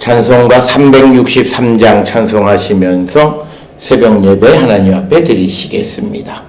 찬송가 363장 찬송하시면서 새벽 예배 하나님 앞에 드리시겠습니다.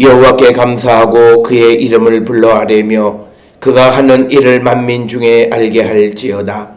여호와께 감사하고 그의 이름을 불러 아뢰며 그가 하는 일을 만민 중에 알게 할지어다.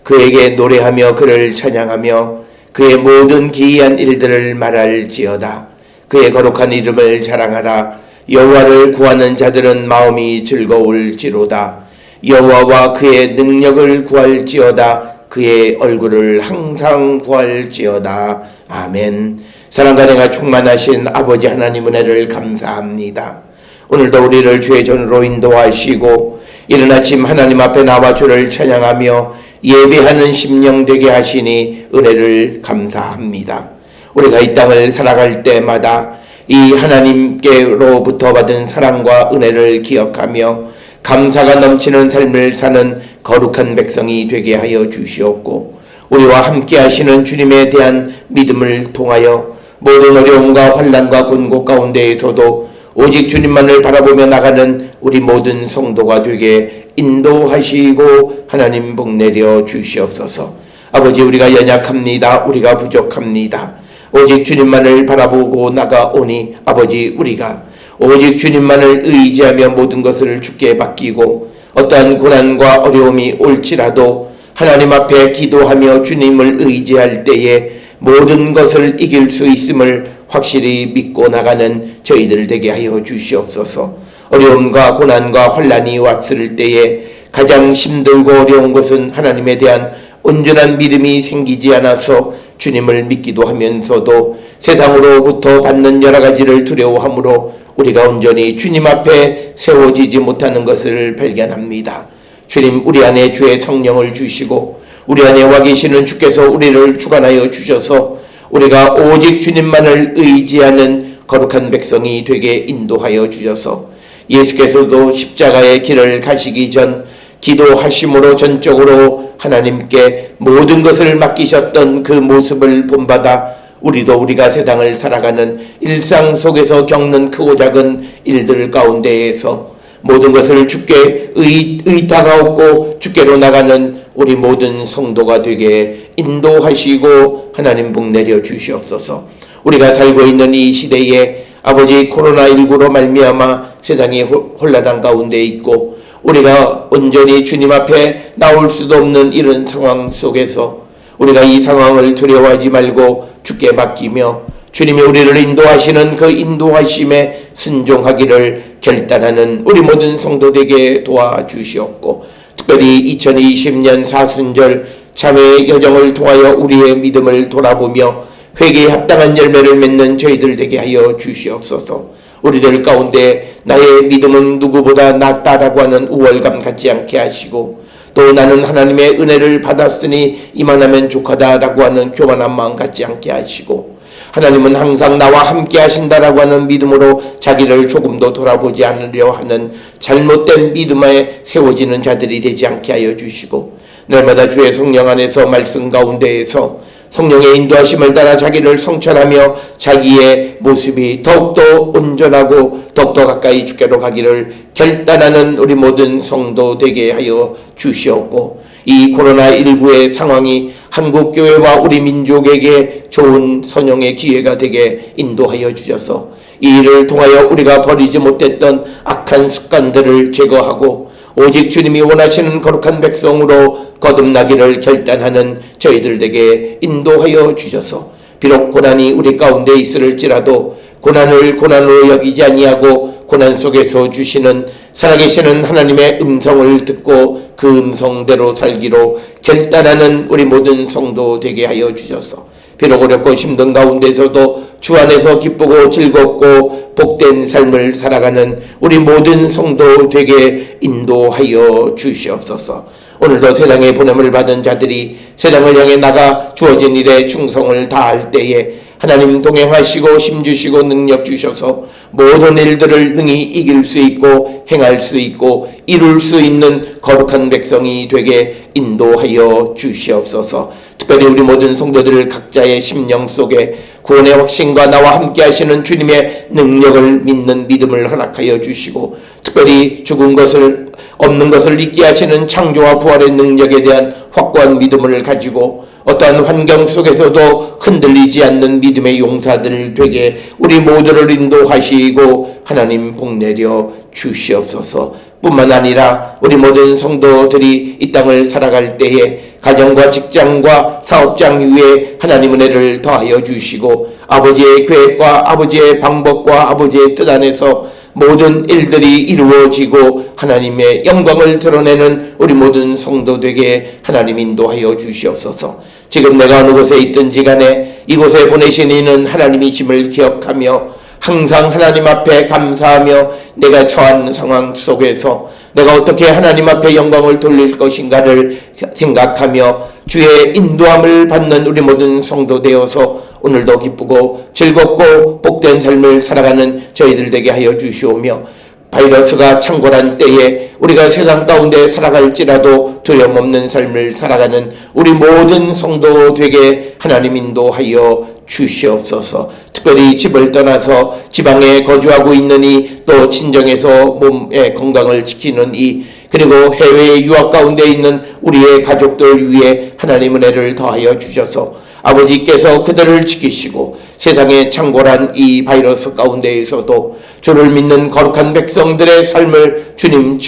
그에게 노래하며 그를 찬양하며 그의 모든 기이한 일들을 말할지어다. 그의 거룩한 이름을 자랑하라. 여호와를 구하는 자들은 마음이 즐거울지로다. 여호와와 그의 능력을 구할지어다. 그의 얼굴을 항상 구할지어다. 아멘. 사랑과 은혜가 충만하신 아버지 하나님 은혜를 감사합니다. 오늘도 우리를 주의 전으로 인도하시고 이른 아침 하나님 앞에 나와 주를 찬양하며 예배하는 심령 되게 하시니 은혜를 감사합니다. 우리가 이 땅을 살아갈 때마다 이 하나님께로부터 받은 사랑과 은혜를 기억하며 감사가 넘치는 삶을 사는 거룩한 백성이 되게 하여 주시옵고 우리와 함께 하시는 주님에 대한 믿음을 통하여 모든 어려움과 환난과 곤고 가운데에서도 오직 주님만을 바라보며 나가는 우리 모든 성도가 되게 인도하시고 하나님 복 내려 주시옵소서. 아버지, 우리가 연약합니다. 우리가 부족합니다. 오직 주님만을 바라보고 나가오니 아버지, 우리가 오직 주님만을 의지하며 모든 것을 주께 맡기고 어떠한 고난과 어려움이 올지라도 하나님 앞에 기도하며 주님을 의지할 때에 모든 것을 이길 수 있음을 확실히 믿고 나가는 저희들 되게 하여 주시옵소서. 어려움과 고난과 환난이 왔을 때에 가장 힘들고 어려운 것은 하나님에 대한 온전한 믿음이 생기지 않아서 주님을 믿기도 하면서도 세상으로부터 받는 여러 가지를 두려워하므로 우리가 온전히 주님 앞에 세워지지 못하는 것을 발견합니다. 주님, 우리 안에 주의 성령을 주시고 우리 안에 와 계시는 주께서 우리를 주관하여 주셔서 우리가 오직 주님만을 의지하는 거룩한 백성이 되게 인도하여 주셔서 예수께서도 십자가의 길을 가시기 전 기도하심으로 전적으로 하나님께 모든 것을 맡기셨던 그 모습을 본받아 우리도 우리가 세상을 살아가는 일상 속에서 겪는 크고 작은 일들 가운데에서 모든 것을 주께 의탁하고 주께로 나가는 우리 모든 성도가 되게 인도하시고 하나님 복 내려 주시옵소서. 우리가 살고 있는 이 시대에 아버지 코로나19로 말미암아 세상이 혼란한 가운데 있고 우리가 온전히 주님 앞에 나올 수도 없는 이런 상황 속에서 우리가 이 상황을 두려워하지 말고 주께 맡기며 주님이 우리를 인도하시는 그 인도하심에 순종하기를 결단하는 우리 모든 성도되게 도와주시옵고 특별히 2020년 사순절 참회의 여정을 통하여 우리의 믿음을 돌아보며 회개에 합당한 열매를 맺는 저희들 되게 하여 주시옵소서. 우리들 가운데 나의 믿음은 누구보다 낫다라고 하는 우월감 갖지 않게 하시고 또 나는 하나님의 은혜를 받았으니 이만하면 족하다라고 하는 교만한 마음 갖지 않게 하시고 하나님은 항상 나와 함께 하신다라고 하는 믿음으로 자기를 조금도 돌아보지 않으려 하는 잘못된 믿음에 세워지는 자들이 되지 않게 하여 주시고 날마다 주의 성령 안에서 말씀 가운데에서 성령의 인도하심을 따라 자기를 성찰하며 자기의 모습이 더욱더 온전하고 더욱더 가까이 주께로 가기를 결단하는 우리 모든 성도 되게 하여 주시옵고 이 코로나19의 상황이 한국교회와 우리 민족에게 좋은 선용의 기회가 되게 인도하여 주셔서 이 일을 통하여 우리가 버리지 못했던 악한 습관들을 제거하고 오직 주님이 원하시는 거룩한 백성으로 거듭나기를 결단하는 저희들에게 인도하여 주셔서 비록 고난이 우리 가운데 있을지라도 고난을 고난으로 여기지 아니하고 고난 속에서 주시는 살아계시는 하나님의 음성을 듣고 그 음성대로 살기로 결단하는 우리 모든 성도 되게 하여 주셔서 비록 어렵고 힘든 가운데서도 주 안에서 기쁘고 즐겁고 복된 삶을 살아가는 우리 모든 성도 되게 인도하여 주시옵소서. 오늘도 세상에 보냄을 받은 자들이 세상을 향해 나가 주어진 일에 충성을 다할 때에 하나님 동행하시고 힘주시고 능력 주셔서 모든 일들을 능히 이길 수 있고 행할 수 있고 이룰 수 있는 거룩한 백성이 되게 인도하여 주시옵소서. 특별히 우리 모든 성도들 각자의 심령 속에 구원의 확신과 나와 함께 하시는 주님의 능력을 믿는 믿음을 허락하여 주시고 특별히 죽은 것을 없는 것을 잊게 하시는 창조와 부활의 능력에 대한 확고한 믿음을 가지고 어떠한 환경 속에서도 흔들리지 않는 믿음의 용사들 되게 우리 모두를 인도하시고 하나님 복 내려 주시옵소서. 뿐만 아니라 우리 모든 성도들이 이 땅을 살아갈 때에 가정과 직장과 사업장 위에 하나님 은혜를 더하여 주시고 아버지의 계획과 아버지의 방법과 아버지의 뜻 안에서 모든 일들이 이루어지고 하나님의 영광을 드러내는 우리 모든 성도되게 하나님 인도하여 주시옵소서. 지금 내가 어느 곳에 있든지 간에 이곳에 보내신 이는 하나님이심을 기억하며 항상 하나님 앞에 감사하며 내가 처한 상황 속에서 내가 어떻게 하나님 앞에 영광을 돌릴 것인가를 생각하며 주의 인도함을 받는 우리 모든 성도 되어서 오늘도 기쁘고 즐겁고 복된 삶을 살아가는 저희들 되게 하여 주시오며 바이러스가 창궐한 때에 우리가 세상 가운데 살아갈지라도 두려움 없는 삶을 살아가는 우리 모든 성도 되게 하나님 인도하여 주시옵소서. 특별히 집을 떠나서 지방에 거주하고 있는 이 또 친정에서 몸의 건강을 지키는 이 그리고 해외 유학 가운데 있는 우리의 가족들 위해 하나님 은혜를 더하여 주셔서 아버지께서 그들을 지키시고 세상에 창궐한 이 바이러스 가운데에서도 주를 믿는 거룩한 백성들의 삶을 주님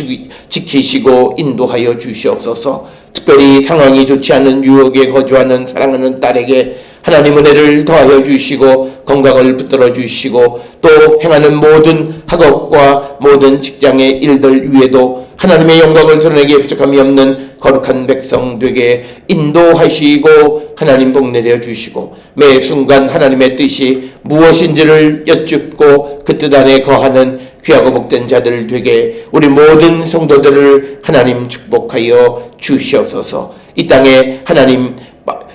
지키시고 인도하여 주시옵소서. 특별히 상황이 좋지 않은 유혹에 거주하는 사랑하는 딸에게 하나님 은혜를 더하여 주시고 건강을 붙들어 주시고 또 행하는 모든 학업과 모든 직장의 일들 위에도 하나님의 영광을 드러내기에 부족함이 없는 거룩한 백성 되게 인도하시고 하나님 복 내려 주시고 매 순간 하나님의 뜻이 무엇인지를 여쭙고 그 뜻 안에 거하는 귀하고 복된 자들 되게 우리 모든 성도들을 하나님 축복하여 주시옵소서. 이 땅에 하나님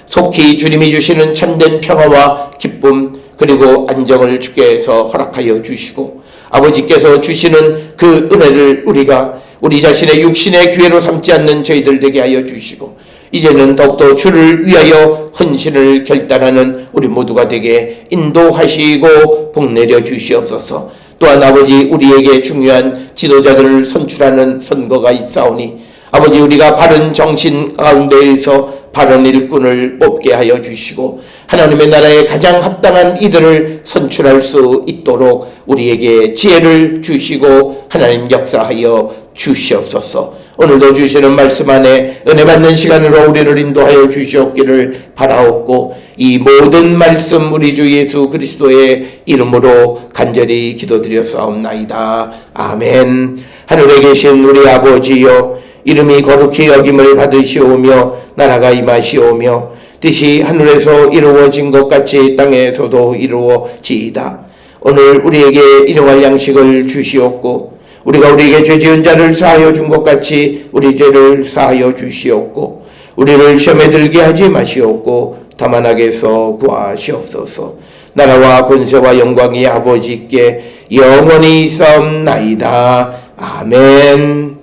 속히 주님이 주시는 참된 평화와 기쁨 그리고 안정을 주께서 허락하여 주시고 아버지께서 주시는 그 은혜를 우리가 우리 자신의 육신의 기회로 삼지 않는 저희들 되게 하여 주시고 이제는 더욱더 주를 위하여 헌신을 결단하는 우리 모두가 되게 인도하시고 복 내려 주시옵소서. 또한 아버지 우리에게 중요한 지도자들을 선출하는 선거가 있사오니 아버지 우리가 바른 정신 가운데에서 바른 일꾼을 뽑게 하여 주시고 하나님의 나라에 가장 합당한 이들을 선출할 수 있도록 우리에게 지혜를 주시고 하나님 역사하여 주시옵소서. 오늘도 주시는 말씀 안에 은혜 받는 시간으로 우리를 인도하여 주시옵기를 바라옵고 이 모든 말씀 우리 주 예수 그리스도의 이름으로 간절히 기도드렸사옵나이다. 아멘. 하늘에 계신 우리 아버지여 이름이 거룩히 여김을 받으시오며 나라가 임하시오며 뜻이 하늘에서 이루어진 것 같이 땅에서도 이루어지이다. 오늘 우리에게 일용할 양식을 주시옵고 우리가 우리에게 죄 지은 자를 사하여 준 것 같이 우리 죄를 사하여 주시옵고 우리를 시험에 들게 하지 마시옵고 다만 악에서 구하시옵소서. 나라와 권세와 영광이 아버지께 영원히 있사옵나이다. 아멘.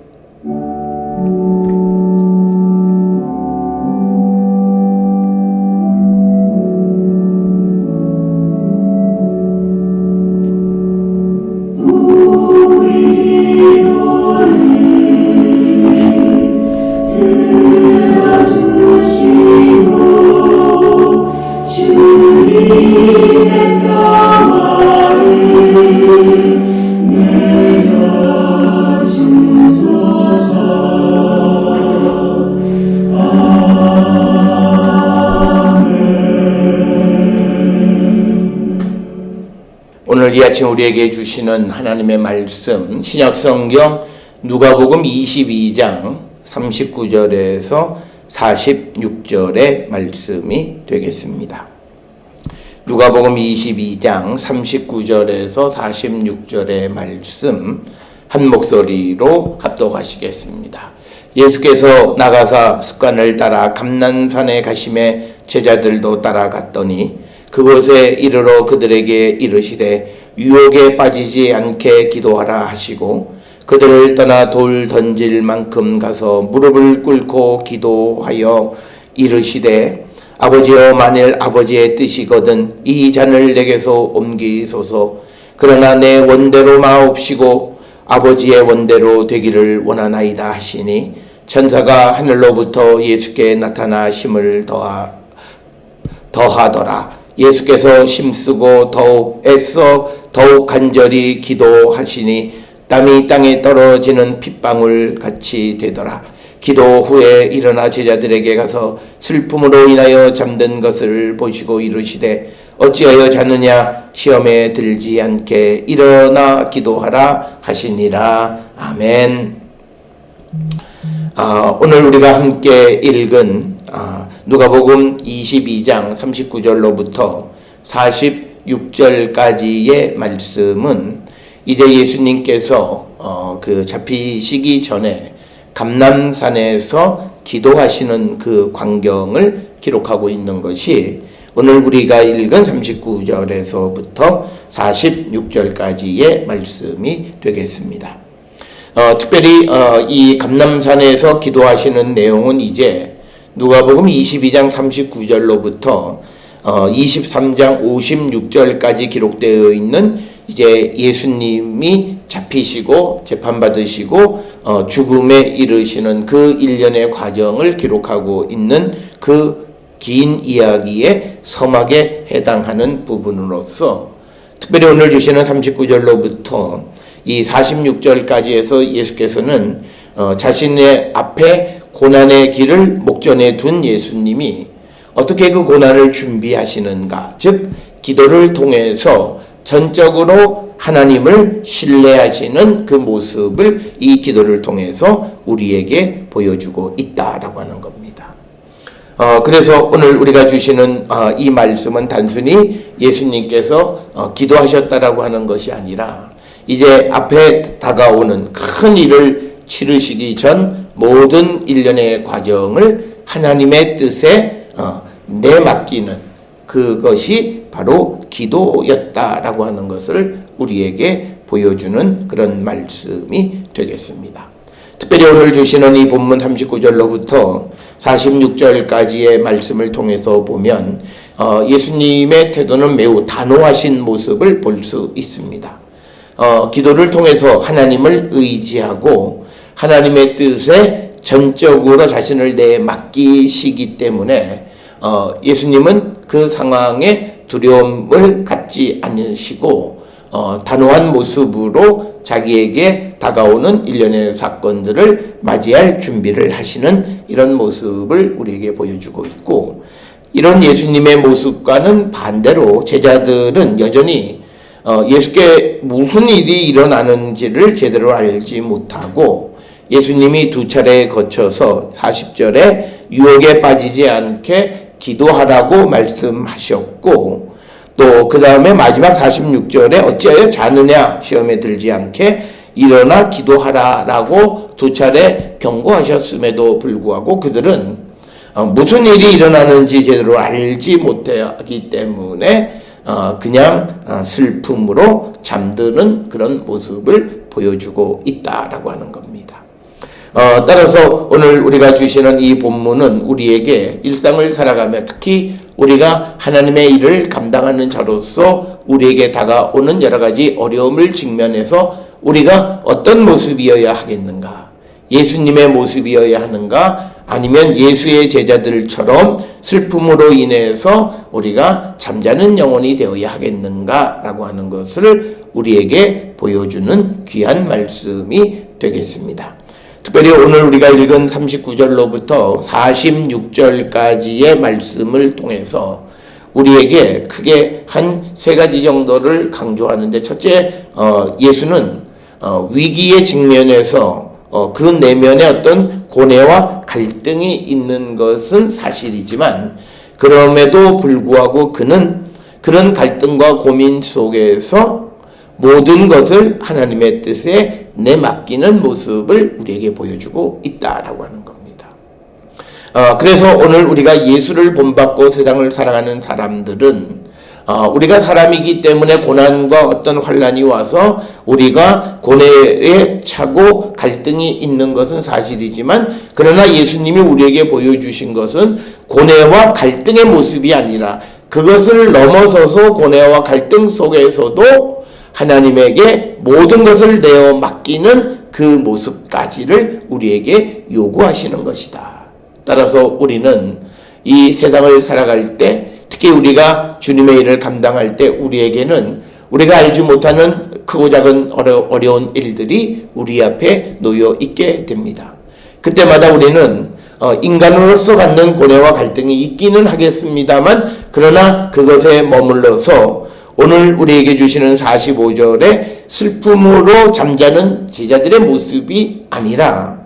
오늘 이 아침 우리에게 주시는 하나님의 말씀 신약성경 누가복음 22장 39절에서 46절의 말씀이 되겠습니다. 누가복음 22장 39절에서 46절의 말씀 한 목소리로 합독하시겠습니다. 예수께서 나가사 습관을 따라 감난산에 가심에 제자들도 따라갔더니 그곳에 이르러 그들에게 이르시되 유혹에 빠지지 않게 기도하라 하시고 그들을 떠나 돌 던질 만큼 가서 무릎을 꿇고 기도하여 이르시되 아버지여 만일 아버지의 뜻이거든 이 잔을 내게서 옮기소서. 그러나 내 원대로 마옵시고 아버지의 원대로 되기를 원하나이다 하시니 천사가 하늘로부터 예수께 나타나 힘을 더하더라. 예수께서 힘쓰고 더욱 애써 더욱 간절히 기도하시니 땀이 땅에 떨어지는 핏방울 같이 되더라. 기도 후에 일어나 제자들에게 가서 슬픔으로 인하여 잠든 것을 보시고 이르시되 어찌하여 자느냐 시험에 들지 않게 일어나 기도하라 하시니라. 아멘. 오늘 우리가 함께 읽은 누가복음 22장 39절로부터 46절까지의 말씀은 이제 예수님께서 그 잡히시기 전에 감람산에서 기도하시는 그 광경을 기록하고 있는 것이 오늘 우리가 읽은 39절에서부터 46절까지의 말씀이 되겠습니다. 특별히 이 감람산에서 기도하시는 내용은 이제 누가복음 22장 39절로부터 23장 56절까지 기록되어 있는 이제 예수님이 잡히시고 재판받으시고 죽음에 이르시는 그 일련의 과정을 기록하고 있는 그 긴 이야기의 서막에 해당하는 부분으로서 특별히 오늘 주시는 39절로부터 이 46절까지 해서 예수께서는 자신의 앞에 고난의 길을 목전에 둔 예수님이 어떻게 그 고난을 준비하시는가? 즉 기도를 통해서 전적으로 하나님을 신뢰하시는 그 모습을 이 기도를 통해서 우리에게 보여주고 있다라고 하는 겁니다. 그래서 오늘 우리가 주시는 이 말씀은 단순히 예수님께서 기도하셨다라고 하는 것이 아니라 이제 앞에 다가오는 큰 일을 치르시기 전 모든 일련의 과정을 하나님의 뜻에 내맡기는 그것이 바로 기도였다라고 하는 것을 우리에게 보여주는 그런 말씀이 되겠습니다. 특별히 오늘 주시는 이 본문 39절로부터 46절까지의 말씀을 통해서 보면 예수님의 태도는 매우 단호하신 모습을 볼 수 있습니다. 기도를 통해서 하나님을 의지하고 하나님의 뜻에 전적으로 자신을 내맡기시기 때문에 예수님은 그 상황에 두려움을 갖지 않으시고 단호한 모습으로 자기에게 다가오는 일련의 사건들을 맞이할 준비를 하시는 이런 모습을 우리에게 보여주고 있고, 이런 예수님의 모습과는 반대로 제자들은 여전히 예수께 무슨 일이 일어나는지를 제대로 알지 못하고 예수님이 두 차례에 거쳐서 40절에 유혹에 빠지지 않게 기도하라고 말씀하셨고, 또 그 다음에 마지막 46절에 어찌하여 자느냐 시험에 들지 않게 일어나 기도하라 라고 두 차례 경고하셨음에도 불구하고 그들은 무슨 일이 일어나는지 제대로 알지 못하기 때문에 그냥 슬픔으로 잠드는 그런 모습을 보여주고 있다라고 하는 겁니다. 따라서 오늘 우리가 주시는 이 본문은 우리에게 일상을 살아가며 특히 우리가 하나님의 일을 감당하는 자로서 우리에게 다가오는 여러 가지 어려움을 직면해서 우리가 어떤 모습이어야 하겠는가? 예수님의 모습이어야 하는가? 아니면 예수의 제자들처럼 슬픔으로 인해서 우리가 잠자는 영혼이 되어야 하겠는가? 라고 하는 것을 우리에게 보여주는 귀한 말씀이 되겠습니다. 특별히 오늘 우리가 읽은 39절로부터 46절까지의 말씀을 통해서 우리에게 크게 한 세 가지 정도를 강조하는데, 첫째, 예수는 위기의 직면에서 그 내면에 어떤 고뇌와 갈등이 있는 것은 사실이지만 그럼에도 불구하고 그는 그런 갈등과 고민 속에서 모든 것을 하나님의 뜻에 내맡기는 모습을 우리에게 보여주고 있다라고 하는 겁니다. 그래서 오늘 우리가 예수를 본받고 세상을 살아가는 사람들은 우리가 사람이기 때문에 고난과 어떤 환난이 와서 우리가 고뇌에 차고 갈등이 있는 것은 사실이지만, 그러나 예수님이 우리에게 보여주신 것은 고뇌와 갈등의 모습이 아니라 그것을 넘어서서 고뇌와 갈등 속에서도 하나님에게 모든 것을 내어 맡기는 그 모습까지를 우리에게 요구하시는 것이다. 따라서 우리는 이 세상을 살아갈 때, 특히 우리가 주님의 일을 감당할 때 우리에게는 우리가 알지 못하는 크고 작은 어려운 일들이 우리 앞에 놓여 있게 됩니다. 그때마다 우리는 인간으로서 갖는 고뇌와 갈등이 있기는 하겠습니다만, 그러나 그것에 머물러서 오늘 우리에게 주시는 45절에 슬픔으로 잠자는 제자들의 모습이 아니라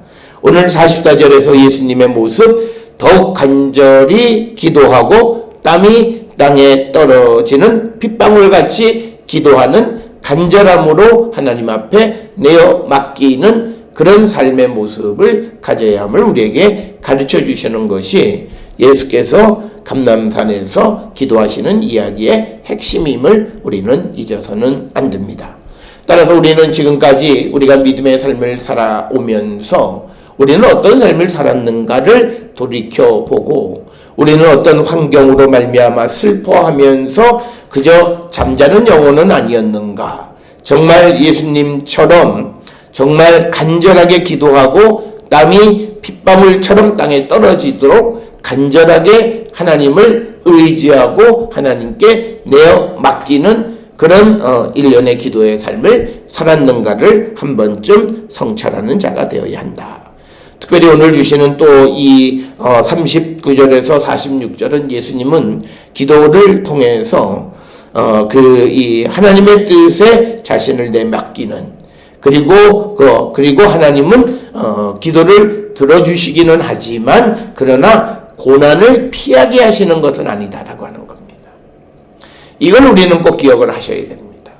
오늘 44절에서 예수님의 모습, 더욱 간절히 기도하고 땀이 땅에 떨어지는 핏방울같이 기도하는 간절함으로 하나님 앞에 내어 맡기는 그런 삶의 모습을 가져야 함을 우리에게 가르쳐 주시는 것이 예수께서 감람산에서 기도하시는 이야기의 핵심임을 우리는 잊어서는 안 됩니다. 따라서 우리는 지금까지 우리가 믿음의 삶을 살아오면서 우리는 어떤 삶을 살았는가를 돌이켜보고, 우리는 어떤 환경으로 말미암아 슬퍼하면서 그저 잠자는 영혼은 아니었는가, 정말 예수님처럼 정말 간절하게 기도하고 땀이 핏방울처럼 땅에 떨어지도록 간절하게 하나님을 의지하고 하나님께 내어 맡기는 그런 일련의 기도의 삶을 살았는가를 한 번쯤 성찰하는 자가 되어야 한다. 특별히 오늘 주시는 또 이 39절에서 46절은 예수님은 기도를 통해서 이 하나님의 뜻에 자신을 내맡기는, 그리고 하나님은 기도를 들어주시기는 하지만 그러나 고난을 피하게 하시는 것은 아니다라고 하는 겁니다. 이걸 우리는 꼭 기억을 하셔야 됩니다.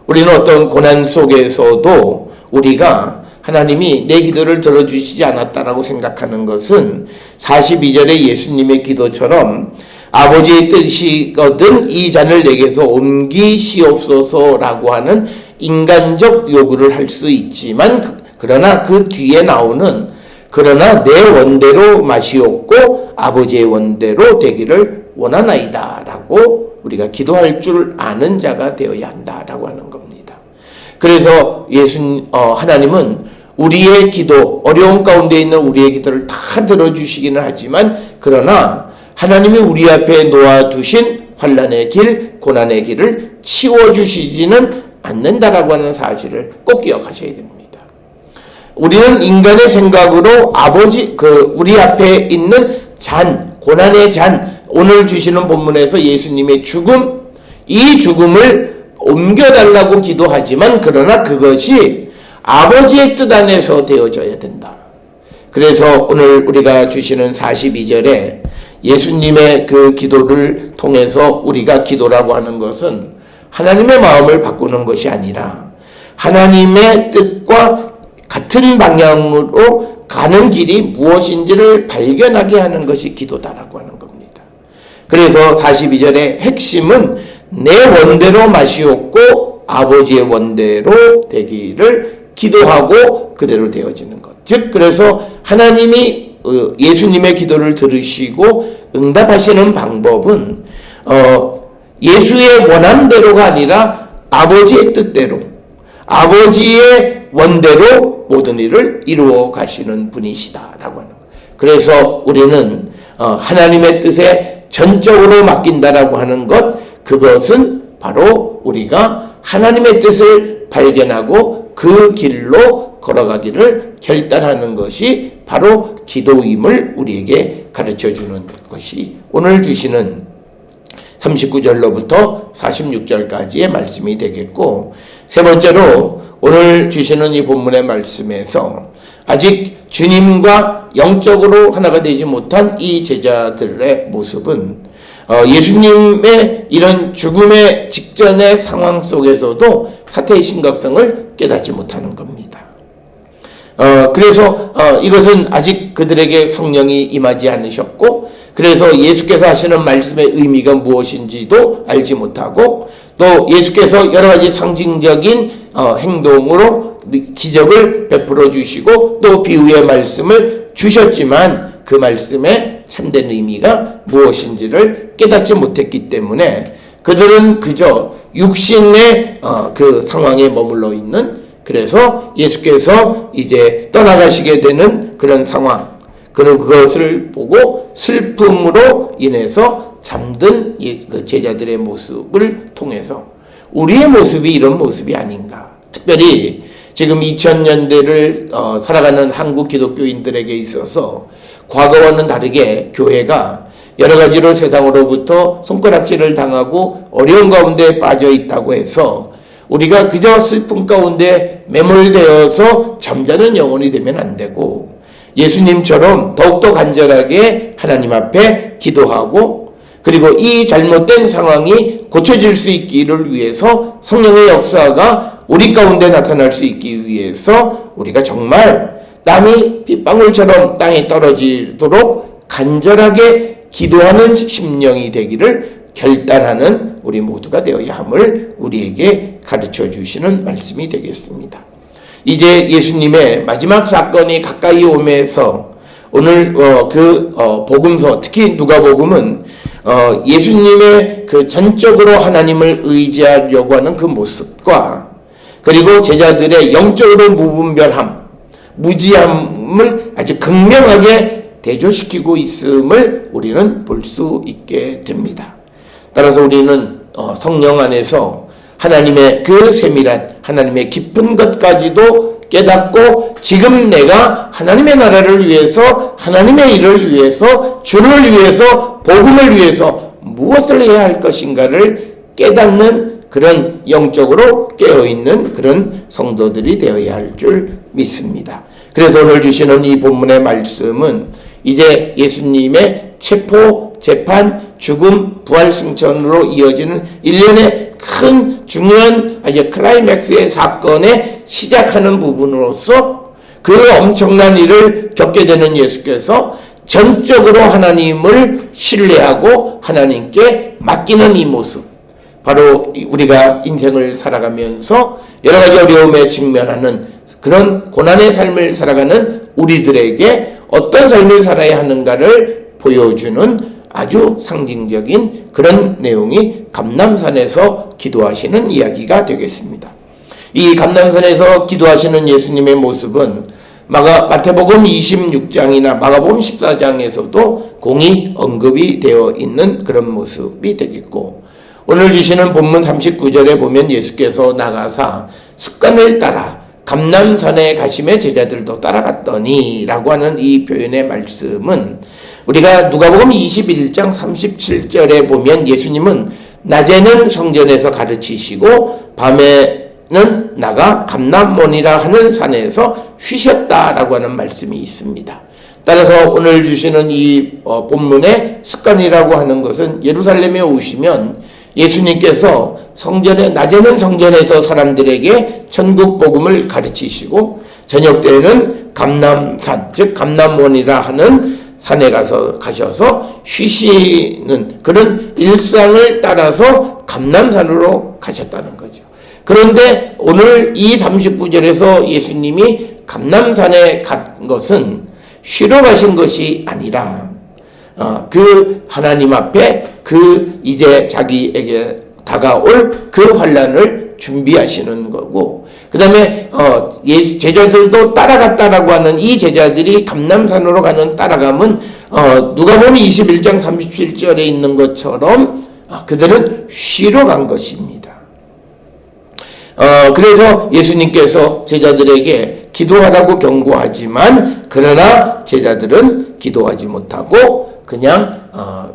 우리는 어떤 고난 속에서도 우리가 하나님이 내 기도를 들어주시지 않았다라고 생각하는 것은 42절의 예수님의 기도처럼 아버지의 뜻이거든 이 잔을 내게서 옮기시옵소서라고 하는 인간적 요구를 할 수 있지만, 그러나 그 뒤에 나오는 그러나 내 원대로 마시옵고 아버지의 원대로 되기를 원하나이다 라고 우리가 기도할 줄 아는 자가 되어야 한다라고 하는 겁니다. 그래서 하나님은 우리의 기도, 어려움 가운데 있는 우리의 기도를 다 들어주시기는 하지만 그러나 하나님이 우리 앞에 놓아두신 환난의 길, 고난의 길을 치워주시지는 않는다라고 하는 사실을 꼭 기억하셔야 됩니다. 우리는 인간의 생각으로 우리 앞에 있는 잔, 고난의 잔, 오늘 주시는 본문에서 예수님의 죽음, 이 죽음을 옮겨달라고 기도하지만 그러나 그것이 아버지의 뜻 안에서 되어져야 된다. 그래서 오늘 우리가 주시는 42절에 예수님의 그 기도를 통해서 우리가 기도라고 하는 것은 하나님의 마음을 바꾸는 것이 아니라 하나님의 뜻과 같은 방향으로 가는 길이 무엇인지를 발견하게 하는 것이 기도다라고 하는 겁니다. 그래서 42절의 핵심은 내 원대로 마시옵고 아버지의 원대로 되기를 기도하고 그대로 되어지는 것. 즉 그래서 하나님이 예수님의 기도를 들으시고 응답하시는 방법은 예수의 원함대로가 아니라 아버지의 뜻대로, 아버지의 원대로 모든 일을 이루어 가시는 분이시다라고 하는 거예요. 그래서 우리는 하나님의 뜻에 전적으로 맡긴다라고 하는 것, 그것은 바로 우리가 하나님의 뜻을 발견하고 그 길로 걸어가기를 결단하는 것이 바로 기도임을 우리에게 가르쳐주는 것이 오늘 주시는 39절로부터 46절까지의 말씀이 되겠고, 세 번째로 오늘 주시는 이 본문의 말씀에서 아직 주님과 영적으로 하나가 되지 못한 이 제자들의 모습은 예수님의 이런 죽음의 직전의 상황 속에서도 사태의 심각성을 깨닫지 못하는 겁니다. 그래서 이것은 아직 그들에게 성령이 임하지 않으셨고, 그래서 예수께서 하시는 말씀의 의미가 무엇인지도 알지 못하고, 또 예수께서 여러 가지 상징적인 행동으로 기적을 베풀어 주시고 또 비유의 말씀을 주셨지만 그 말씀의 참된 의미가 무엇인지를 깨닫지 못했기 때문에 그들은 그저 육신의 그 상황에 머물러 있는, 그래서 예수께서 이제 떠나가시게 되는 그런 상황, 그것을 보고 슬픔으로 인해서 잠든 그 제자들의 모습을 통해서 우리의 모습이 이런 모습이 아닌가. 특별히 지금 2000년대를 살아가는 한국 기독교인들에게 있어서 과거와는 다르게 교회가 여러 가지로 세상으로부터 손가락질을 당하고 어려운 가운데 빠져 있다고 해서 우리가 그저 슬픔 가운데 매몰되어서 잠자는 영혼이 되면 안 되고, 예수님처럼 더욱더 간절하게 하나님 앞에 기도하고, 그리고 이 잘못된 상황이 고쳐질 수 있기를 위해서 성령의 역사가 우리 가운데 나타날 수 있기 위해서 우리가 정말 땀이 빗방울처럼 땅에 떨어지도록 간절하게 기도하는 심령이 되기를 결단하는 우리 모두가 되어야 함을 우리에게 가르쳐 주시는 말씀이 되겠습니다. 이제 예수님의 마지막 사건이 가까이 오면서 오늘 복음서, 특히 누가복음은 예수님의 그 전적으로 하나님을 의지하려고 하는 그 모습과 그리고 제자들의 영적으로 무분별함, 무지함을 아주 극명하게 대조시키고 있음을 우리는 볼 수 있게 됩니다. 따라서 우리는 성령 안에서 하나님의 그 세밀한, 하나님의 깊은 것까지도 깨닫고 지금 내가 하나님의 나라를 위해서, 하나님의 일을 위해서, 주를 위해서, 복음을 위해서 무엇을 해야 할 것인가를 깨닫는 그런 영적으로 깨어있는 그런 성도들이 되어야 할 줄 믿습니다. 그래서 오늘 주시는 이 본문의 말씀은 이제 예수님의 체포, 재판, 죽음, 부활, 승천으로 이어지는 일련의 큰 중요한 이제 클라이맥스의 사건에 시작하는 부분으로서 그 엄청난 일을 겪게 되는 예수께서 전적으로 하나님을 신뢰하고 하나님께 맡기는 이 모습, 바로 우리가 인생을 살아가면서 여러 가지 어려움에 직면하는 그런 고난의 삶을 살아가는 우리들에게 어떤 삶을 살아야 하는가를 보여주는 아주 상징적인 그런 내용이 감람산에서 기도하시는 이야기가 되겠습니다. 이 감람산에서 기도하시는 예수님의 모습은 마태복음 26장이나 마가복음 14장에서도 공히 언급이 되어 있는 그런 모습이 되겠고, 오늘 주시는 본문 39절에 보면 예수께서 나가사 습관을 따라 감람산에 가심에 제자들도 따라갔더니 라고 하는 이 표현의 말씀은 우리가 누가복음 21장 37절에 보면 예수님은 낮에는 성전에서 가르치시고 밤에는 나가 감람몬이라 하는 산에서 쉬셨다라고 하는 말씀이 있습니다. 따라서 오늘 주시는 이 본문의 습관이라고 하는 것은 예루살렘에 오시면 예수님께서 낮에는 성전에서 사람들에게 천국 복음을 가르치시고 저녁 때에는 감람산, 즉 감람몬이라 하는 산에 가셔서 쉬시는 그런 일상을 따라서 감람산으로 가셨다는 거죠. 그런데 오늘 이 39절에서 예수님이 감람산에 간 것은 쉬러 가신 것이 아니라 그 하나님 앞에 이제 자기에게 다가올 그 환난을 준비하시는 거고, 그 다음에 제자들도 따라갔다라고 하는 이 제자들이 감람산으로 가는 따라감은 누가복음 21장 37절에 있는 것처럼 그들은 쉬러 간 것입니다. 그래서 예수님께서 제자들에게 기도하라고 경고하지만 그러나 제자들은 기도하지 못하고 그냥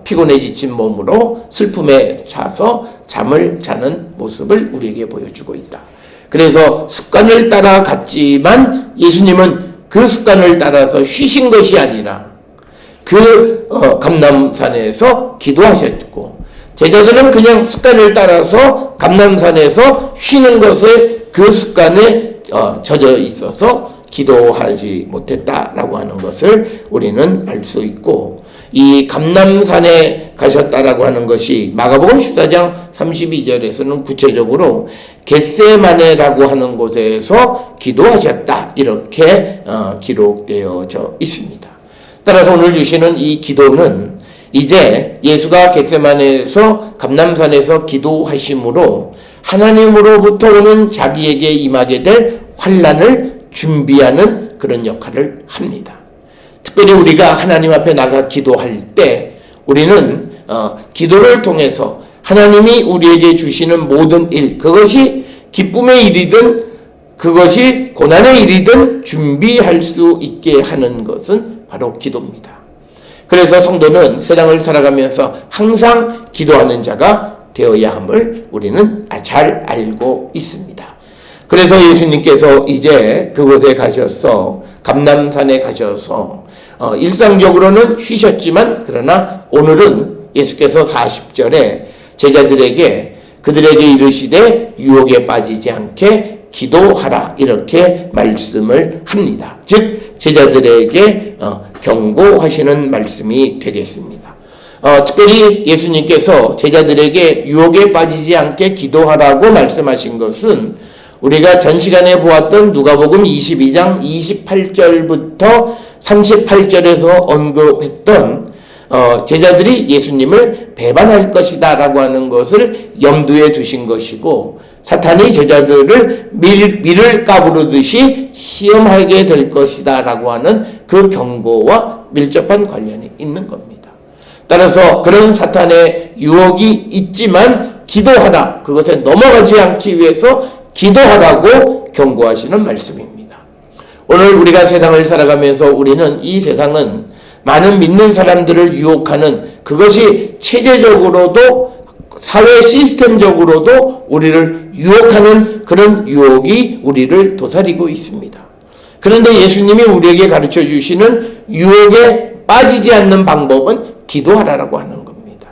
피곤해 지친 몸으로 슬픔에 차서 잠을 자는 모습을 우리에게 보여주고 있다. 그래서 습관을 따라 갔지만 예수님은 그 습관을 따라서 쉬신 것이 아니라 감람산에서 기도하셨고, 제자들은 그냥 습관을 따라서 감람산에서 쉬는 것을 그 습관에 젖어 있어서 기도하지 못했다라고 하는 것을 우리는 알 수 있고, 이 감람산에 가셨다라고 하는 것이 마가복음 14장 32절에서는 구체적으로 겟세마네라고 하는 곳에서 기도하셨다 이렇게 기록되어져 있습니다. 따라서 오늘 주시는 이 기도는 이제 예수가 겟세마네에서 감람산에서 기도하심으로 하나님으로부터 오는 자기에게 임하게 될 환난을 준비하는 그런 역할을 합니다. 특별히 우리가 하나님 앞에 나가 기도할 때 우리는 기도를 통해서 하나님이 우리에게 주시는 모든 일, 그것이 기쁨의 일이든 그것이 고난의 일이든 준비할 수 있게 하는 것은 바로 기도입니다. 그래서 성도는 세상을 살아가면서 항상 기도하는 자가 되어야 함을 우리는 잘 알고 있습니다. 그래서 예수님께서 이제 그곳에 가셔서 감람산에 가셔서 일상적으로는 쉬셨지만 그러나 오늘은 예수께서 40절에 제자들에게 그들에게 이르시되 유혹에 빠지지 않게 기도하라 이렇게 말씀을 합니다. 즉 제자들에게 경고하시는 말씀이 되겠습니다. 특별히 예수님께서 제자들에게 유혹에 빠지지 않게 기도하라고 말씀하신 것은 우리가 전 시간에 보았던 누가복음 22장 28절부터 38절에서 언급했던 제자들이 예수님을 배반할 것이다 라고 하는 것을 염두에 두신 것이고, 사탄이 제자들을 밀을 까부르듯이 시험하게 될 것이다 라고 하는 그 경고와 밀접한 관련이 있는 겁니다. 따라서 그런 사탄의 유혹이 있지만 기도하라, 그것에 넘어가지 않기 위해서 기도하라고 경고하시는 말씀입니다. 오늘 우리가 세상을 살아가면서 우리는 이 세상은 많은 믿는 사람들을 유혹하는, 그것이 체제적으로도 사회 시스템적으로도 우리를 유혹하는 그런 유혹이 우리를 도사리고 있습니다. 그런데 예수님이 우리에게 가르쳐 주시는 유혹에 빠지지 않는 방법은 기도하라고 하는 겁니다.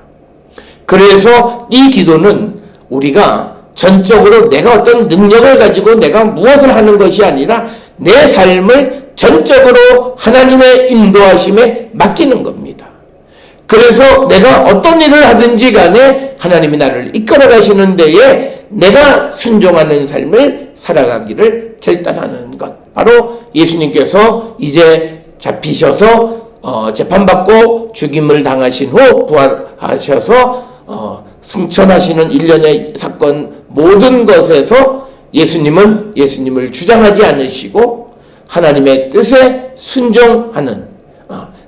그래서 이 기도는 우리가 전적으로 내가 어떤 능력을 가지고 내가 무엇을 하는 것이 아니라 내 삶을 전적으로 하나님의 인도하심에 맡기는 겁니다. 그래서 내가 어떤 일을 하든지 간에 하나님이 나를 이끌어 가시는 데에 내가 순종하는 삶을 살아가기를 결단하는 것. 바로 예수님께서 이제 잡히셔서 재판받고 죽임을 당하신 후 부활하셔서 승천하시는 일련의 사건 모든 것에서 예수님을 주장하지 않으시고 하나님의 뜻에 순종하는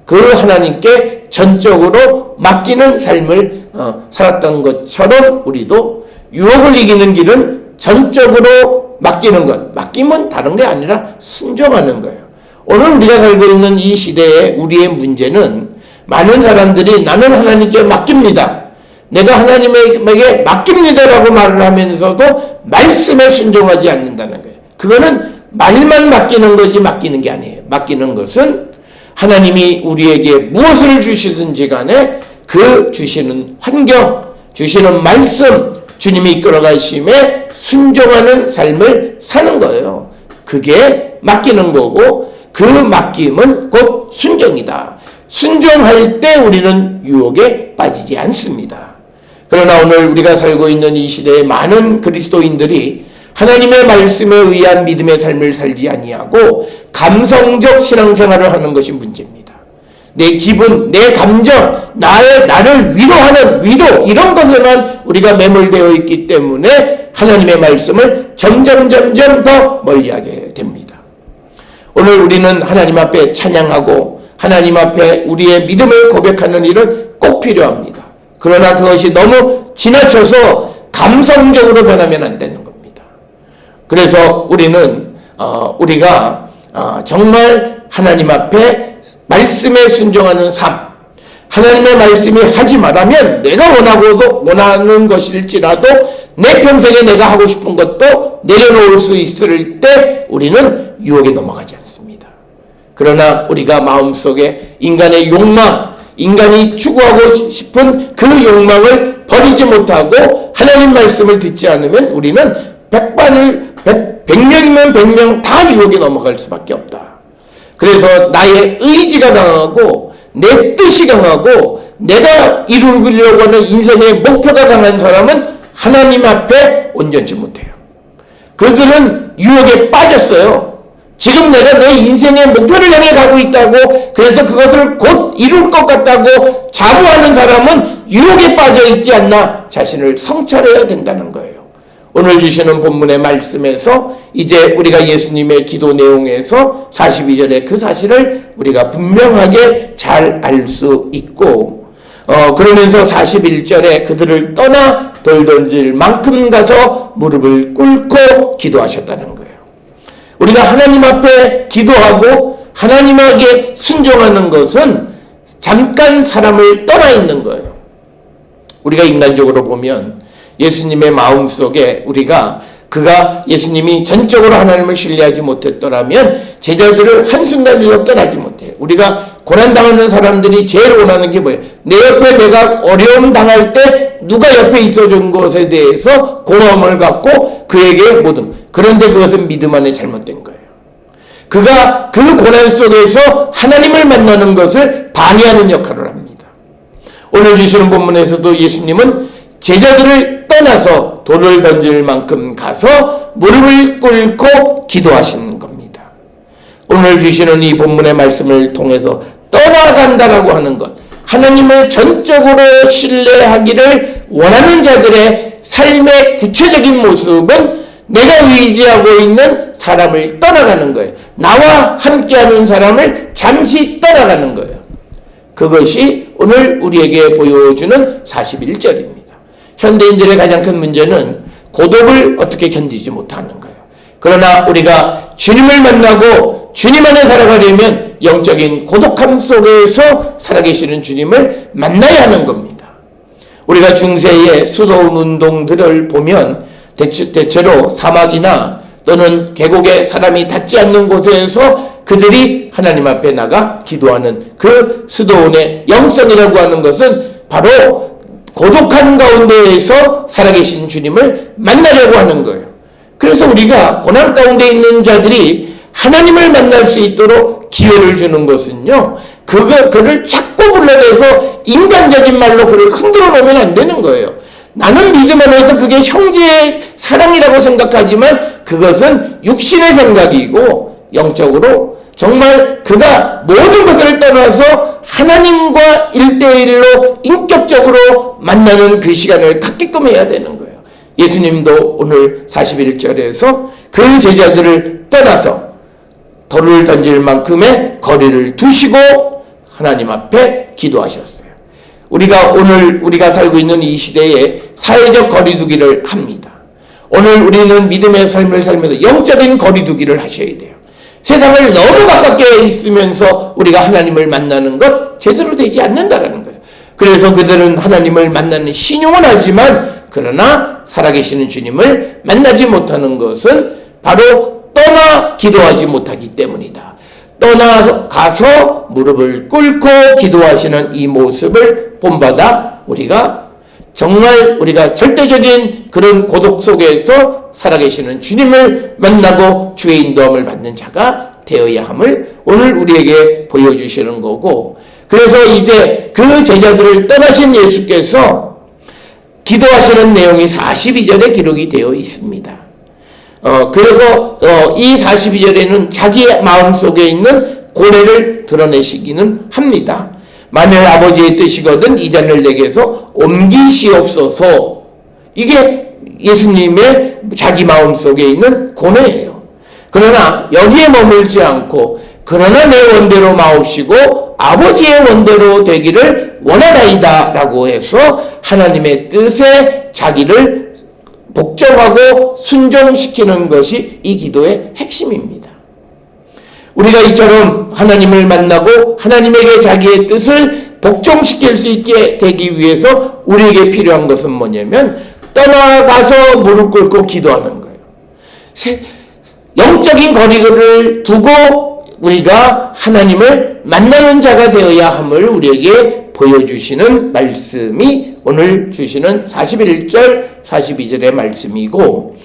그 하나님께 전적으로 맡기는 삶을 살았던 것처럼 우리도 유혹을 이기는 길은 전적으로 맡기는 것, 맡김은 다른 게 아니라 순종하는 거예요. 오늘 우리가 살고 있는 이 시대에 우리의 문제는 많은 사람들이 나는 하나님께 맡깁니다, 내가 하나님에게 맡깁니다라고 말을 하면서도 말씀에 순종하지 않는다는 거예요. 그거는 말만 맡기는 것이 맡기는 게 아니에요. 맡기는 것은 하나님이 우리에게 무엇을 주시든지 간에 그 주시는 환경, 주시는 말씀, 주님이 이끌어 가심에 순종하는 삶을 사는 거예요. 그게 맡기는 거고 그 맡김은 곧 순종이다. 순종할 때 우리는 유혹에 빠지지 않습니다. 그러나 오늘 우리가 살고 있는 이 시대에 많은 그리스도인들이 하나님의 말씀에 의한 믿음의 삶을 살지 아니하고 감성적 신앙생활을 하는 것이 문제입니다. 내 기분, 내 감정, 나를 위로하는 위로, 이런 것에만 우리가 매몰되어 있기 때문에 하나님의 말씀을 점점 더 멀리하게 됩니다. 오늘 우리는 하나님 앞에 찬양하고 하나님 앞에 우리의 믿음을 고백하는 일은 꼭 필요합니다. 그러나 그것이 너무 지나쳐서 감성적으로 변하면 안 되는 겁니다. 그래서 우리가 정말 하나님 앞에 말씀에 순종하는 삶, 하나님의 말씀이 하지 말라면 내가 원하는 것일지라도 내 평생에 내가 하고 싶은 것도 내려놓을 수 있을 때 우리는 유혹에 넘어가지 않습니다. 그러나 우리가 마음속에 인간의 욕망, 인간이 추구하고 싶은 그 욕망을 버리지 못하고 하나님 말씀을 듣지 않으면 우리는 100명이면 100명 다 유혹에 넘어갈 수밖에 없다. 그래서 나의 의지가 강하고 내 뜻이 강하고 내가 이루려고 하는 인생의 목표가 강한 사람은 하나님 앞에 온전치 못해요. 그들은 유혹에 빠졌어요. 지금 내가 내 인생의 목표를 향해 가고 있다고, 그래서 그것을 곧 이룰 것 같다고 자부하는 사람은 유혹에 빠져 있지 않나 자신을 성찰해야 된다는 거예요. 오늘 주시는 본문의 말씀에서 이제 우리가 예수님의 기도 내용에서 42절의 그 사실을 우리가 분명하게 잘 알 수 있고, 그러면서 41절에 그들을 떠나 돌 던질 만큼 가서 무릎을 꿇고 기도하셨다는 거예요. 우리가 하나님 앞에 기도하고 하나님에게 순종하는 것은 잠깐 사람을 떠나 있는 거예요. 우리가 인간적으로 보면 예수님의 마음속에 그가 예수님이 전적으로 하나님을 신뢰하지 못했더라면 제자들을 한순간도 떠나지 못해요. 우리가 고난당하는 사람들이 제일 원하는 게 뭐예요? 내 옆에 내가 어려움 당할 때 누가 옆에 있어준 것에 대해서 고마움을 갖고 그에게 그런데 그것은 믿음 안에 잘못된 거예요. 그가 그 고난 속에서 하나님을 만나는 것을 방해하는 역할을 합니다. 오늘 주시는 본문에서도 예수님은 제자들을 떠나서 돌을 던질 만큼 가서 무릎을 꿇고 기도하시는 겁니다. 오늘 주시는 이 본문의 말씀을 통해서 떠나간다라고 하는 것, 하나님을 전적으로 신뢰하기를 원하는 자들의 삶의 구체적인 모습은 내가 의지하고 있는 사람을 떠나가는 거예요. 나와 함께하는 사람을 잠시 떠나가는 거예요. 그것이 오늘 우리에게 보여주는 41절입니다. 현대인들의 가장 큰 문제는 고독을 어떻게 견디지 못하는 거예요. 그러나 우리가 주님을 만나고 주님 안에 살아가려면 영적인 고독함 속에서 살아계시는 주님을 만나야 하는 겁니다. 우리가 중세의 수도원 운동들을 보면 대체로 사막이나 또는 계곡에 사람이 닿지 않는 곳에서 그들이 하나님 앞에 나가 기도하는 그 수도원의 영성이라고 하는 것은 바로 고독한 가운데에서 살아계신 주님을 만나려고 하는 거예요. 그래서 우리가 고난 가운데 있는 자들이 하나님을 만날 수 있도록 기회를 주는 것은요, 그를 자꾸 불러내서 인간적인 말로 그를 흔들어 놓으면 안 되는 거예요. 나는 믿음 안에서 그게 형제의 사랑이라고 생각하지만 그것은 육신의 생각이고 영적으로 정말 그가 모든 것을 떠나서 하나님과 1대1로 인격적으로 만나는 그 시간을 갖게끔 해야 되는 거예요. 예수님도 오늘 41절에서 그 제자들을 떠나서 돌을 던질 만큼의 거리를 두시고 하나님 앞에 기도하셨어요. 우리가 살고 있는 이 시대에 사회적 거리두기를 합니다. 오늘 우리는 믿음의 삶을 살면서 영적인 거리두기를 하셔야 돼요. 세상을 너무 가깝게 있으면서 우리가 하나님을 만나는 것 제대로 되지 않는다라는 거예요. 그래서 그들은 하나님을 만나는 신용은 하지만 그러나 살아계시는 주님을 만나지 못하는 것은 바로 떠나 기도하지 못하기 때문이다. 떠나가서 무릎을 꿇고 기도하시는 이 모습을 본받아 우리가 절대적인 그런 고독 속에서 살아계시는 주님을 만나고 주의 인도함을 받는 자가 되어야 함을 오늘 우리에게 보여주시는 거고, 그래서 이제 그 제자들을 떠나신 예수께서 기도하시는 내용이 42절에 기록이 되어 있습니다. 그래서 이 42절에는 자기의 마음속에 있는 고뇌를 드러내시기는 합니다. 만일 아버지의 뜻이거든 이 잔을 내게서 옮기시옵소서. 이게 예수님의 자기 마음속에 있는 고뇌예요. 그러나 여기에 머물지 않고 그러나 내 원대로 마옵시고 아버지의 원대로 되기를 원하나이다 라고 해서 하나님의 뜻에 자기를 복종하고 순종시키는 것이 이 기도의 핵심입니다. 우리가 이처럼 하나님을 만나고 하나님에게 자기의 뜻을 복종시킬 수 있게 되기 위해서 우리에게 필요한 것은 뭐냐면 떠나가서 무릎 꿇고 기도하는 거예요. 영적인 거리를 두고 우리가 하나님을 만나는 자가 되어야 함을 우리에게 보여주시는 말씀이 오늘 주시는 41절, 42절의 말씀이고,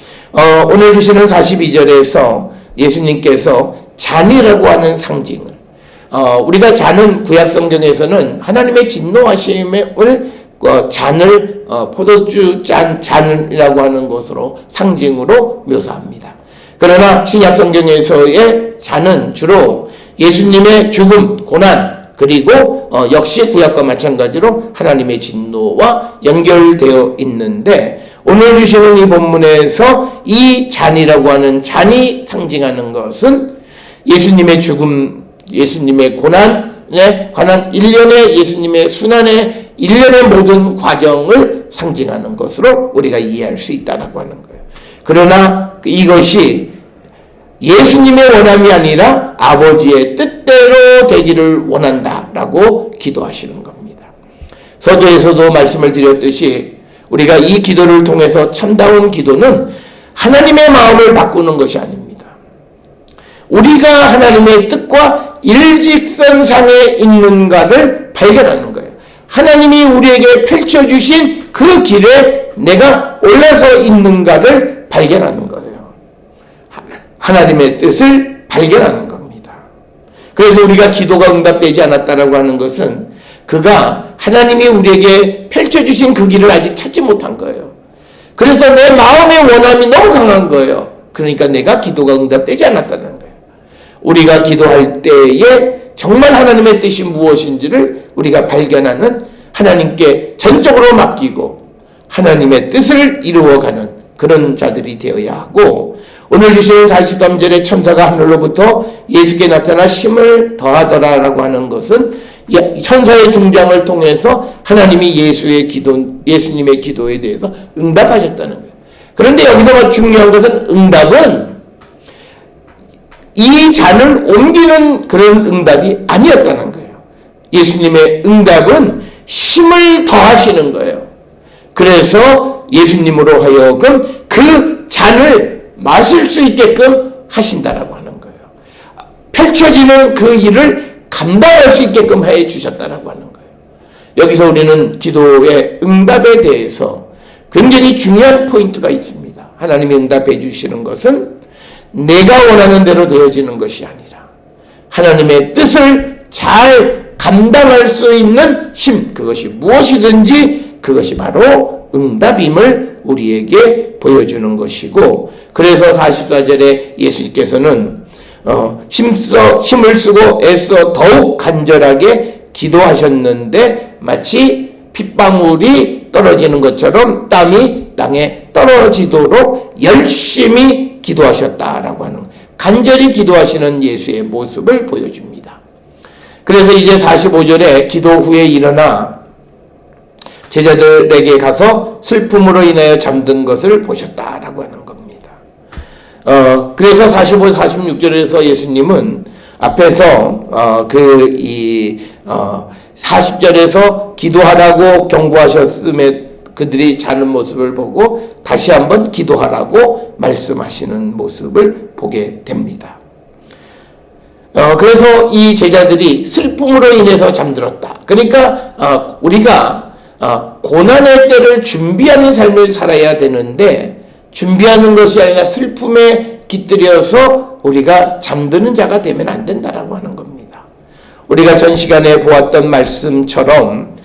오늘 주시는 42절에서 예수님께서 잔이라고 하는 상징을, 우리가 잔은 구약 성경에서는 하나님의 진노하심을 잔을 포도주 잔이라고 하는 것으로 상징으로 묘사합니다. 그러나 신약 성경에서의 잔은 주로 예수님의 죽음, 고난, 그리고 역시 구약과 마찬가지로 하나님의 진노와 연결되어 있는데, 오늘 주시는 이 본문에서 이 잔이라고 하는 잔이 상징하는 것은 예수님의 죽음, 예수님의 고난에 관한 일련의 예수님의 순환의 일련의 모든 과정을 상징하는 것으로 우리가 이해할 수 있다고 하는 거예요. 그러나 이것이 예수님의 원함이 아니라 아버지의 뜻대로 되기를 원한다라고 기도하시는 겁니다. 서두에서도 말씀을 드렸듯이 우리가 이 기도를 통해서 참다운 기도는 하나님의 마음을 바꾸는 것이 아닙니다. 우리가 하나님의 뜻과 일직선상에 있는가를 발견하는 거예요. 하나님이 우리에게 펼쳐주신 그 길에 내가 올라서 있는가를 발견하는 거예요. 하나님의 뜻을 발견하는 겁니다. 그래서 우리가 기도가 응답되지 않았다라고 하는 것은 그가 하나님이 우리에게 펼쳐주신 그 길을 아직 찾지 못한 거예요. 그래서 내 마음의 원함이 너무 강한 거예요. 그러니까 내가 기도가 응답되지 않았다는 거예요. 우리가 기도할 때에 정말 하나님의 뜻이 무엇인지를 우리가 발견하는, 하나님께 전적으로 맡기고 하나님의 뜻을 이루어가는 그런 자들이 되어야 하고, 오늘 주시는 43절의 천사가 하늘로부터 예수께 나타나 힘을 더하더라라고 하는 것은 천사의 등장을 통해서 하나님이 예수님의 기도에 대해서 응답하셨다는 거예요. 그런데 여기서 중요한 것은 응답은 이 잔을 옮기는 그런 응답이 아니었다는 거예요. 예수님의 응답은 힘을 더하시는 거예요. 그래서 예수님으로 하여금 그 잔을 마실 수 있게끔 하신다라고 하는 거예요. 펼쳐지는 그 일을 감당할 수 있게끔 해 주셨다라고 하는 거예요. 여기서 우리는 기도의 응답에 대해서 굉장히 중요한 포인트가 있습니다. 하나님이 응답해 주시는 것은 내가 원하는 대로 되어지는 것이 아니라 하나님의 뜻을 잘 감당할 수 있는 힘, 그것이 무엇이든지 그것이 바로 응답임을 우리에게 보여주는 것이고, 그래서 44절에 예수님께서는 힘을 쓰고 애써 더욱 간절하게 기도하셨는데 마치 핏방울이 떨어지는 것처럼 땀이 땅에 떨어지도록 열심히 기도하셨다라고 하는, 간절히 기도하시는 예수의 모습을 보여줍니다. 그래서 이제 45절에 기도 후에 일어나 제자들에게 가서 슬픔으로 인하여 잠든 것을 보셨다라고 하는 겁니다. 그래서 45, 46절에서 예수님은 앞에서 40절에서 기도하라고 경고하셨음에 그들이 자는 모습을 보고 다시 한번 기도하라고 말씀하시는 모습을 보게 됩니다. 그래서 이 제자들이 슬픔으로 인해서 잠들었다. 그러니까 우리가 고난의 때를 준비하는 삶을 살아야 되는데 준비하는 것이 아니라 슬픔에 깃들여서 우리가 잠드는 자가 되면 안 된다라고 하는 겁니다. 우리가 전 시간에 보았던 말씀처럼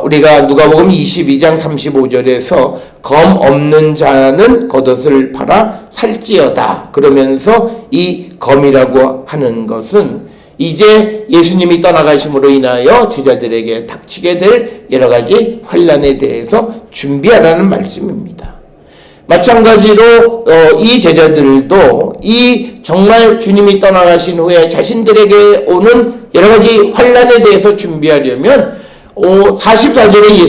우리가 누가복음 22장 35절에서 검 없는 자는 겉옷을 팔아 살지어다 그러면서 이 검이라고 하는 것은 이제 예수님이 떠나가심으로 인하여 제자들에게 닥치게 될 여러 가지 환난에 대해서 준비하라는 말씀입니다. 마찬가지로 이 제자들도 이 정말 주님이 떠나가신 후에 자신들에게 오는 여러 가지 환난에 대해서 준비하려면 44절에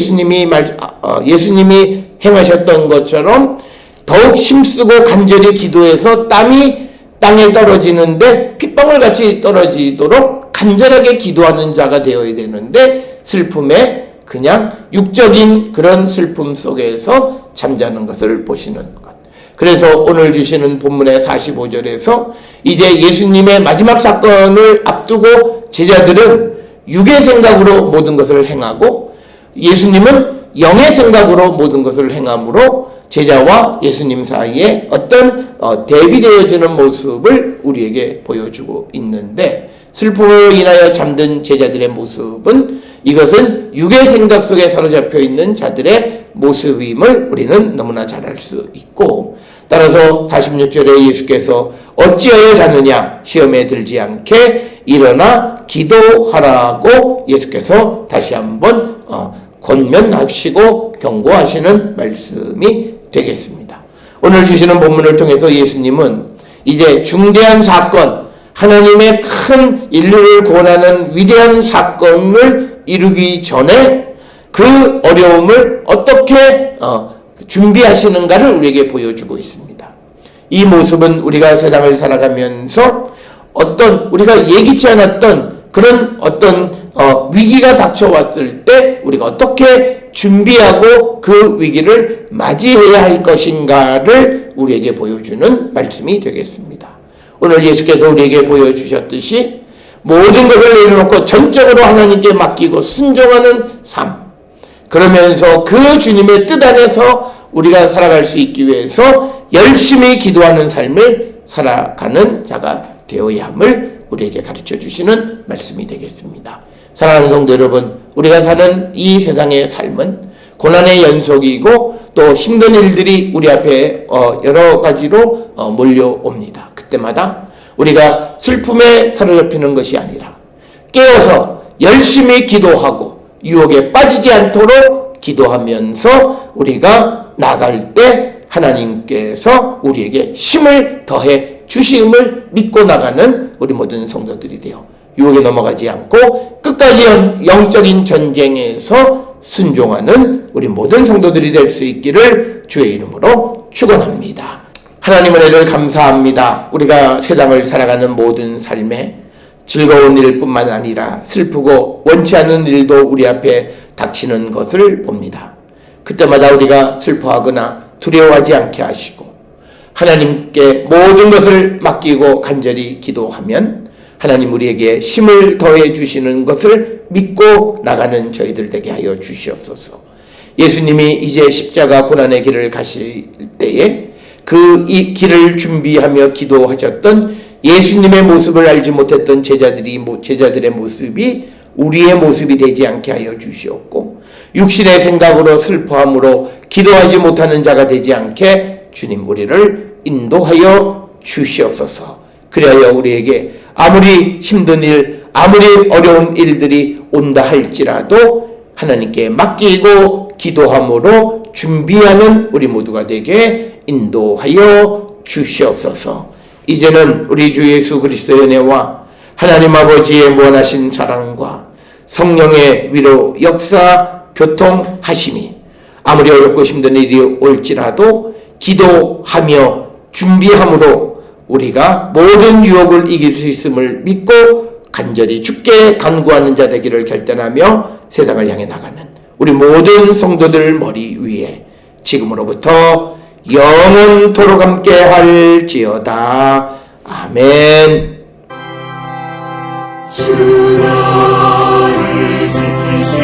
예수님이 행하셨던 것처럼 더욱 힘쓰고 간절히 기도해서 땀이 땅에 떨어지는데 핏방울같이 떨어지도록 간절하게 기도하는 자가 되어야 되는데 슬픔에 그냥 육적인 그런 슬픔 속에서 잠자는 것을 보시는 것. 그래서 오늘 주시는 본문의 45절에서 이제 예수님의 마지막 사건을 앞두고 제자들은 육의 생각으로 모든 것을 행하고 예수님은 영의 생각으로 모든 것을 행함으로 제자와 예수님 사이에 어떤 대비되어지는 모습을 우리에게 보여주고 있는데, 슬픔으로 인하여 잠든 제자들의 모습은 이것은 육의 생각 속에 사로잡혀 있는 자들의 모습임을 우리는 너무나 잘 알 수 있고, 따라서 46절에 예수께서 어찌하여 자느냐 시험에 들지 않게 일어나 기도하라고 예수께서 다시 한번 권면하시고 경고하시는 말씀이 되겠습니다. 오늘 주시는 본문을 통해서 예수님은 이제 중대한 사건, 하나님의 큰 인류를 구원하는 위대한 사건을 이루기 전에 그 어려움을 어떻게 준비하시는가를 우리에게 보여주고 있습니다. 이 모습은 우리가 세상을 살아가면서 우리가 예기치 않았던 그런 위기가 닥쳐왔을 때 우리가 어떻게 준비하고 그 위기를 맞이해야 할 것인가를 우리에게 보여주는 말씀이 되겠습니다. 오늘 예수께서 우리에게 보여주셨듯이 모든 것을 내려놓고 전적으로 하나님께 맡기고 순종하는 삶, 그러면서 그 주님의 뜻 안에서 우리가 살아갈 수 있기 위해서 열심히 기도하는 삶을 살아가는 자가 되어야 함을 우리에게 가르쳐 주시는 말씀이 되겠습니다. 사랑하는 성도 여러분, 우리가 사는 이 세상의 삶은 고난의 연속이고 또 힘든 일들이 우리 앞에 여러 가지로 몰려옵니다. 그때마다 우리가 슬픔에 사로잡히는 것이 아니라 깨어서 열심히 기도하고 유혹에 빠지지 않도록 기도하면서 우리가 나갈 때 하나님께서 우리에게 힘을 더해 주심을 믿고 나가는 우리 모든 성도들이 되어 유혹에 넘어가지 않고 끝까지 영적인 전쟁에서 순종하는 우리 모든 성도들이 될 수 있기를 주의 이름으로 축원합니다. 하나님 은혜를 감사합니다. 우리가 세상을 살아가는 모든 삶에 즐거운 일뿐만 아니라 슬프고 원치 않는 일도 우리 앞에 닥치는 것을 봅니다. 그때마다 우리가 슬퍼하거나 두려워하지 않게 하시고 하나님께 모든 것을 맡기고 간절히 기도하면 하나님 우리에게 힘을 더해 주시는 것을 믿고 나가는 저희들 되게 하여 주시옵소서. 예수님이 이제 십자가 고난의 길을 가실 때에 그 이 길을 준비하며 기도하셨던 예수님의 모습을 알지 못했던 제자들의 모습이 우리의 모습이 되지 않게 하여 주시옵고 육신의 생각으로 슬퍼함으로 기도하지 못하는 자가 되지 않게 주님 우리를 인도하여 주시옵소서. 그리하여 우리에게 아무리 힘든 일, 아무리 어려운 일들이 온다 할지라도 하나님께 맡기고 기도함으로 준비하는 우리 모두가 되게 인도하여 주시옵소서. 이제는 우리 주 예수 그리스도의 은혜와 하나님 아버지의 무한하신 사랑과 성령의 위로 역사 교통하심이 아무리 어렵고 힘든 일이 올지라도 기도하며 준비함으로 우리가 모든 유혹을 이길 수 있음을 믿고 간절히 주께 간구하는 자 되기를 결단하며 세상을 향해 나가는 우리 모든 성도들 머리 위에 지금으로부터 영원토록 함께 할지어다. 아멘. 주 너를 지키시고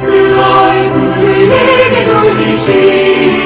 그 얼굴을 내게 돌리시고